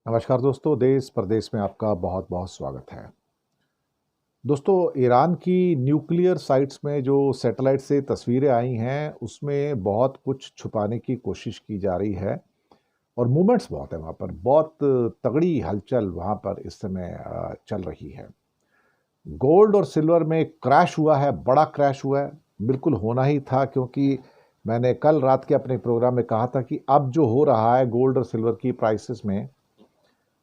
नमस्कार दोस्तों, देश प्रदेश में आपका बहुत बहुत स्वागत है। दोस्तों, ईरान की न्यूक्लियर साइट्स में जो सैटेलाइट से तस्वीरें आई हैं, उसमें बहुत कुछ छुपाने की कोशिश की जा रही है और मूवमेंट्स बहुत है वहाँ पर। बहुत तगड़ी हलचल वहाँ पर इस समय चल रही है। गोल्ड और सिल्वर में क्रैश हुआ है, बड़ा क्रैश हुआ है। बिल्कुल होना ही था, क्योंकि मैंने कल रात के अपने प्रोग्राम में कहा था कि अब जो हो रहा है गोल्ड और सिल्वर की प्राइसेस में,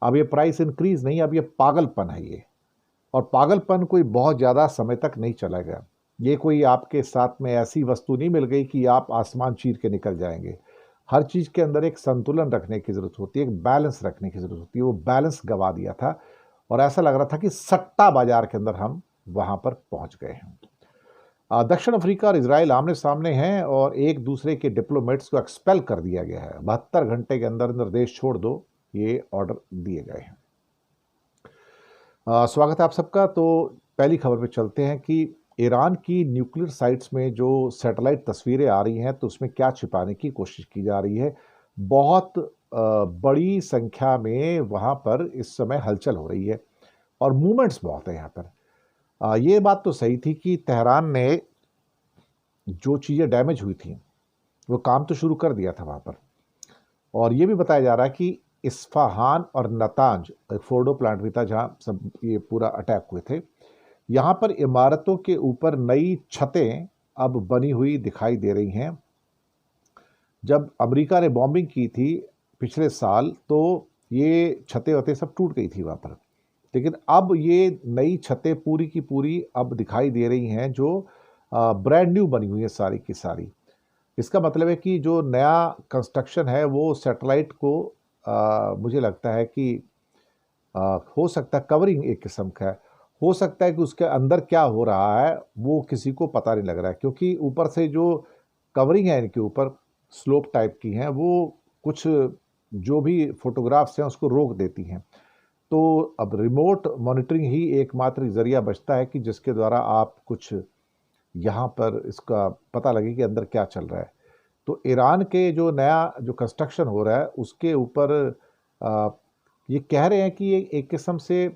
अब ये प्राइस इंक्रीज नहीं, अब ये पागलपन है ये। और पागलपन कोई बहुत ज़्यादा समय तक नहीं चलेगा। ये कोई आपके साथ में ऐसी वस्तु नहीं मिल गई कि आप आसमान चीर के निकल जाएंगे। हर चीज़ के अंदर एक संतुलन रखने की ज़रूरत होती है, एक बैलेंस रखने की ज़रूरत होती है। वो बैलेंस गवा दिया था और ऐसा लग रहा था कि सट्टा बाजार के अंदर हम वहाँ पर पहुँच गए हैं। दक्षिण अफ्रीका और इजराइल आमने सामने हैं और एक दूसरे के डिप्लोमेट्स को एक्सपेल कर दिया गया है। 72 घंटे के अंदर अंदर देश छोड़ दो, ये ऑर्डर दिए गए हैं। स्वागत है आप सबका। तो पहली खबर पे चलते हैं कि ईरान की न्यूक्लियर साइट्स में जो सैटेलाइट तस्वीरें आ रही हैं, तो उसमें क्या छिपाने की कोशिश की जा रही है। बहुत बड़ी संख्या में वहाँ पर इस समय हलचल हो रही है और मूवमेंट्स बहुत है यहाँ पर। ये बात तो सही थी कि तेहरान ने जो चीज़ें डैमेज हुई थी, वो काम तो शुरू कर दिया था वहाँ पर। और ये भी बताया जा रहा है कि इस्फहान और नतांज, एक फोर्डो प्लांट भी था जहाँ सब ये पूरा अटैक हुए थे। यहाँ पर इमारतों के ऊपर नई छतें अब बनी हुई दिखाई दे रही हैं। जब अमेरिका ने बॉम्बिंग की थी पिछले साल, तो ये छतें वतें सब टूट गई थी वहाँ पर। लेकिन अब ये नई छतें पूरी की पूरी अब दिखाई दे रही हैं, जो ब्रांड न्यू बनी हुई है सारी की सारी। इसका मतलब है कि जो नया कंस्ट्रक्शन है वो सैटेलाइट को मुझे लगता है कि हो सकता है कवरिंग एक किस्म का है। हो सकता है कि उसके अंदर क्या हो रहा है वो किसी को पता नहीं लग रहा है, क्योंकि ऊपर से जो कवरिंग है इनके ऊपर स्लोप टाइप की हैं, वो कुछ जो भी फोटोग्राफ्स हैं उसको रोक देती हैं। तो अब रिमोट मॉनिटरिंग ही एकमात्र ज़रिया बचता है कि जिसके द्वारा आप कुछ यहाँ पर इसका पता लगे कि अंदर क्या चल रहा है। तो ईरान के जो नया जो कंस्ट्रक्शन हो रहा है उसके ऊपर अ, ये कह रहे हैं कि ये एक किस्म से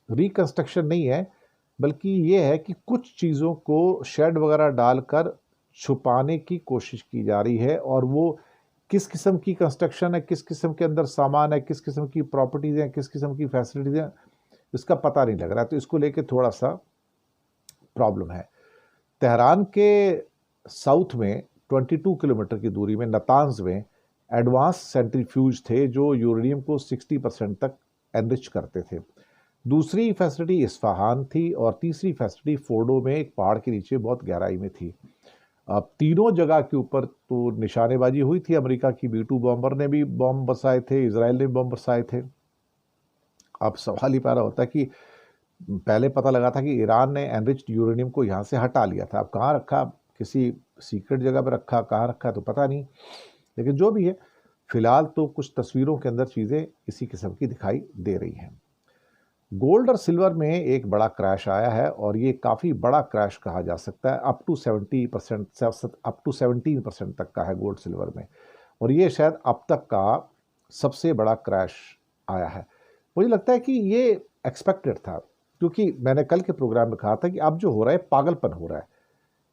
रिकंस्ट्रक्शन नहीं है, बल्कि ये है कि कुछ चीज़ों को शेड वगैरह डालकर छुपाने की कोशिश की जा रही है। और वो किस किस्म की कंस्ट्रक्शन है, किस किस्म के अंदर सामान है, किस किस्म की प्रॉपर्टीज़ हैं, किस किस्म की फैसिलिटीज़ हैं, इसका पता नहीं लग रहा है। तो इसको लेके थोड़ा सा प्रॉब्लम है। तेहरान के साउथ में 22 किलोमीटर की दूरी में नतांज में एडवांस सेंट्रीफ्यूज थे जो यूरेनियम को 60% तक एनरिच करते थे। दूसरी फैसिलिटी इस्फहान थी और तीसरी फैसिलिटी फोर्डो में एक पहाड़ के नीचे बहुत गहराई में थी। अब तीनों जगह के ऊपर तो निशानेबाजी हुई थी। अमेरिका की B-2 बॉम्बर ने भी बॉम्ब बरसाए थे, इसराइल ने भी बॉम्ब बरसाए थे। अब सवाल ही पैदा होता है कि पहले पता लगा था कि ईरान ने एनरिच्ड यूरेनियम को यहाँ से हटा लिया था। अब कहाँ रखा, किसी सीक्रेट जगह पर रखा, कहाँ रखा तो पता नहीं। लेकिन जो भी है, फिलहाल तो कुछ तस्वीरों के अंदर चीज़ें इसी किस्म की दिखाई दे रही हैं। गोल्ड और सिल्वर में एक बड़ा क्रैश आया है और ये काफ़ी बड़ा क्रैश कहा जा सकता है। अप टू 70%, अप टू 17% तक का है गोल्ड सिल्वर में। और ये शायद अब तक का सबसे बड़ा क्रैश आया है। मुझे लगता है कि ये एक्सपेक्टेड था, क्योंकि मैंने कल के प्रोग्राम में कहा था कि अब जो हो रहा है पागलपन हो रहा है।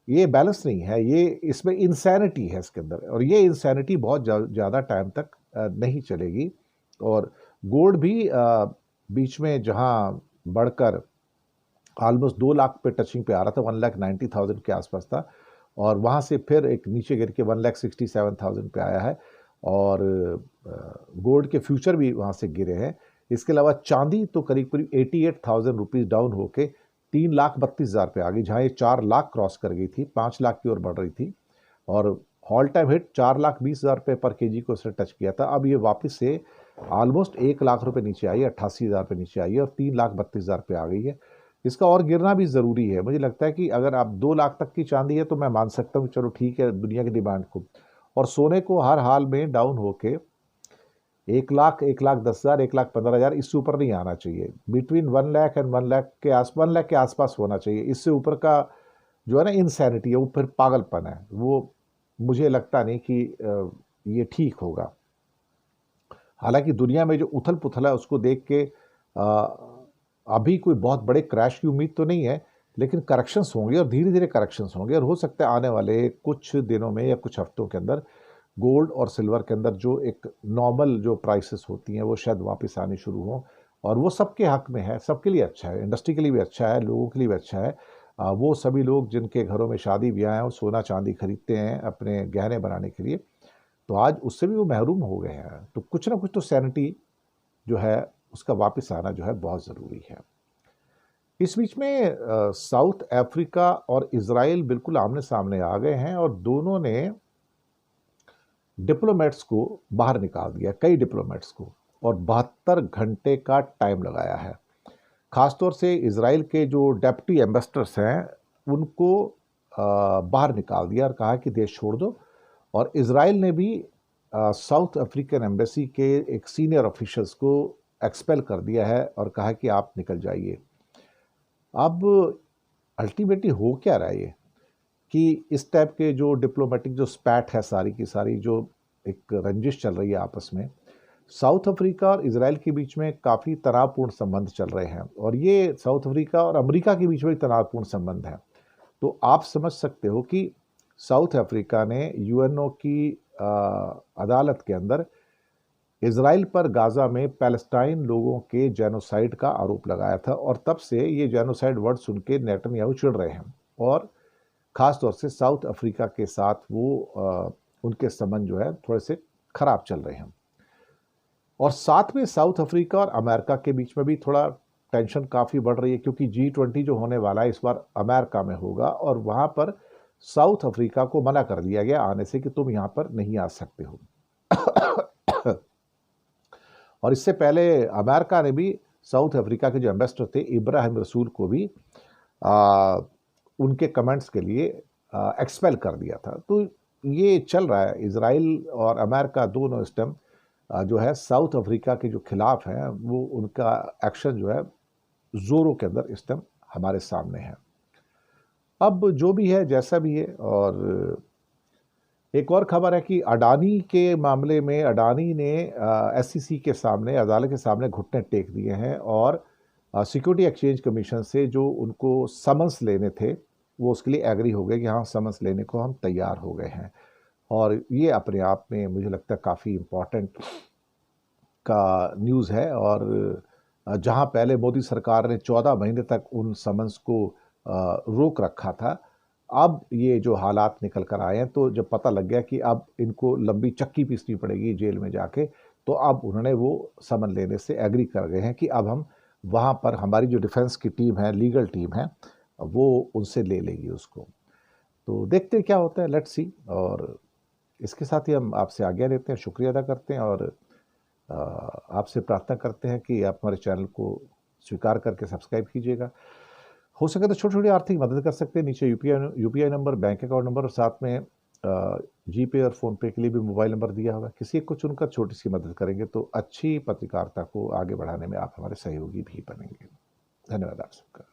ये बैलेंस नहीं है, ये इसमें इंसैनिटी है इसके अंदर, और ये इंसैनिटी बहुत ज़्यादा टाइम तक नहीं चलेगी। और गोल्ड भी बीच में जहां बढ़कर ऑलमोस्ट 2 लाख पे टचिंग पे आ रहा था, 1,90,000 के आसपास था, और वहां से फिर एक नीचे गिर के 1,67,000 पे आया है। और गोल्ड के फ्यूचर भी वहां से गिरे हैं। इसके अलावा चांदी तो करीब करीब 88,000 रुपीज़ डाउन होके 3,32,000 पे आ गई, जहां ये 4 लाख क्रॉस कर गई थी, 5 लाख की ओर बढ़ रही थी। और ऑल टाइम हिट 4,20,000 रुपये पर केजी को उसने टच किया था। अब ये वापस से ऑलमोस्ट 1 लाख रुपए नीचे आई है, 88,000 पे नीचे आई है और 3,32,000 पे आ गई है। इसका और गिरना भी ज़रूरी है। मुझे लगता है कि अगर आप 2 लाख तक की चांदी है तो मैं मान सकता हूँ कि चलो ठीक है, दुनिया की डिमांड को। और सोने को हर हाल में डाउन होके 1 लाख, 1,10,000, 1,15,000 इससे ऊपर नहीं आना चाहिए। बिटवीन 1 लाख एंड 1 लाख के 1 लाख के आसपास होना चाहिए। इससे ऊपर का जो है ना इनसैनिटी है, वो फिर पागलपन है। वो मुझे लगता नहीं कि ये ठीक होगा। हालांकि दुनिया में जो उथल पुथल है उसको देख के अभी कोई बहुत बड़े क्रैश की उम्मीद तो नहीं है, लेकिन करेक्शंस होंगे और धीरे धीरे करेक्शंस होंगे, और हो सकता है आने वाले कुछ दिनों में या कुछ हफ्तों के अंदर गोल्ड और सिल्वर के अंदर जो एक नॉर्मल जो प्राइसेस होती हैं वो शायद वापस आनी शुरू हों। और वो सबके हक में है, सबके लिए अच्छा है, इंडस्ट्री के लिए भी अच्छा है, लोगों के लिए भी अच्छा है। वो सभी लोग जिनके घरों में शादी ब्याह हैं, वो सोना चांदी खरीदते हैं अपने गहने बनाने के लिए, तो आज उससे भी वो महरूम हो गए हैं। तो कुछ ना कुछ तो सैनिटी जो है उसका वापस आना जो है बहुत ज़रूरी है। इस बीच में साउथ अफ्रीका और इज़राइल बिल्कुल आमने सामने आ गए हैं और दोनों ने डिप्लोमेट्स को बाहर निकाल दिया, कई डिप्लोमेट्स को, और 72 घंटे का टाइम लगाया है। खासतौर से इज़राइल के जो डेप्टी एम्बेसडर्स हैं उनको बाहर निकाल दिया और कहा कि देश छोड़ दो। और इज़राइल ने भी साउथ अफ्रीकन एम्बेसी के एक सीनियर ऑफिशियल्स को एक्सपेल कर दिया है और कहा कि आप निकल जाइए। अब अल्टीमेटली हो क्या रहा है ये कि इस टाइप के जो डिप्लोमेटिक जो स्पैट है सारी की सारी, जो एक रंजिश चल रही है आपस में, साउथ अफ्रीका और इजराइल के बीच में काफ़ी तनावपूर्ण संबंध चल रहे हैं, और ये साउथ अफ्रीका और अमेरिका के बीच में तनावपूर्ण संबंध है। तो आप समझ सकते हो कि साउथ अफ्रीका ने यूएनओ की अदालत के अंदर इजराइल पर गाजा में पैलेस्टाइन लोगों के जेनोसाइड का आरोप लगाया था, और तब से ये जेनोसाइड वर्ड सुन के नेतन्याहू चिढ़ रहे हैं, और ख़ास तौर से साउथ अफ्रीका के साथ वो उनके संबंध जो है थोड़े से ख़राब चल रहे हैं। और साथ में साउथ अफ्रीका और अमेरिका के बीच में भी थोड़ा टेंशन काफ़ी बढ़ रही है, क्योंकि G20 जो होने वाला है इस बार अमेरिका में होगा, और वहाँ पर साउथ अफ्रीका को मना कर दिया गया आने से कि तुम यहाँ पर नहीं आ सकते हो। और इससे पहले अमेरिका ने भी साउथ अफ्रीका के जो एम्बेसडर थे इब्राहिम रसूल को भी उनके कमेंट्स के लिए एक्सपेल कर दिया था। तो ये चल रहा है, इजराइल और अमेरिका दोनों इस टाइम जो है साउथ अफ्रीका के जो खिलाफ हैं वो उनका एक्शन जो है जोरों के अंदर इस टाइम हमारे सामने है। अब जो भी है जैसा भी है, और एक और खबर है कि अडानी के मामले में अडानी ने एसईसी के सामने, अदालत के सामने घुटने टेक दिए हैं, और सिक्योरिटी एक्सचेंज कमीशन से जो उनको समन्स लेने थे वो उसके लिए एग्री हो गए कि हाँ समन्स लेने को हम तैयार हो गए हैं। और ये अपने आप में मुझे लगता है काफ़ी इम्पोर्टेंट का न्यूज़ है। और जहाँ पहले मोदी सरकार ने 14 महीने तक उन समन्स को रोक रखा था, अब ये जो हालात निकल कर आए हैं, तो जब पता लग गया कि अब इनको लंबी चक्की पीसनी पड़ेगी जेल में जाके, तो अब उन्होंने वो समन लेने से एग्री कर गए हैं कि अब हम वहाँ पर हमारी जो डिफेंस की टीम है, लीगल टीम है, वो उनसे ले लेगी उसको। तो देखते हैं क्या होता है, लेट्स सी। और इसके साथ ही हम आपसे आज्ञा लेते हैं, शुक्रिया अदा करते हैं, और आपसे प्रार्थना करते हैं कि आप हमारे चैनल को स्वीकार करके सब्सक्राइब कीजिएगा। हो सके तो छोटी छोटी आर्थिक मदद कर सकते हैं, नीचे UPI number, bank account number, और साथ में जीपे और फ़ोनपे के लिए भी मोबाइल नंबर दिया होगा। किसी को चुनकर छोटी सी मदद करेंगे तो अच्छी पत्रकारिता को आगे बढ़ाने में आप हमारे सहयोगी भी बनेंगे। धन्यवाद आप सबका।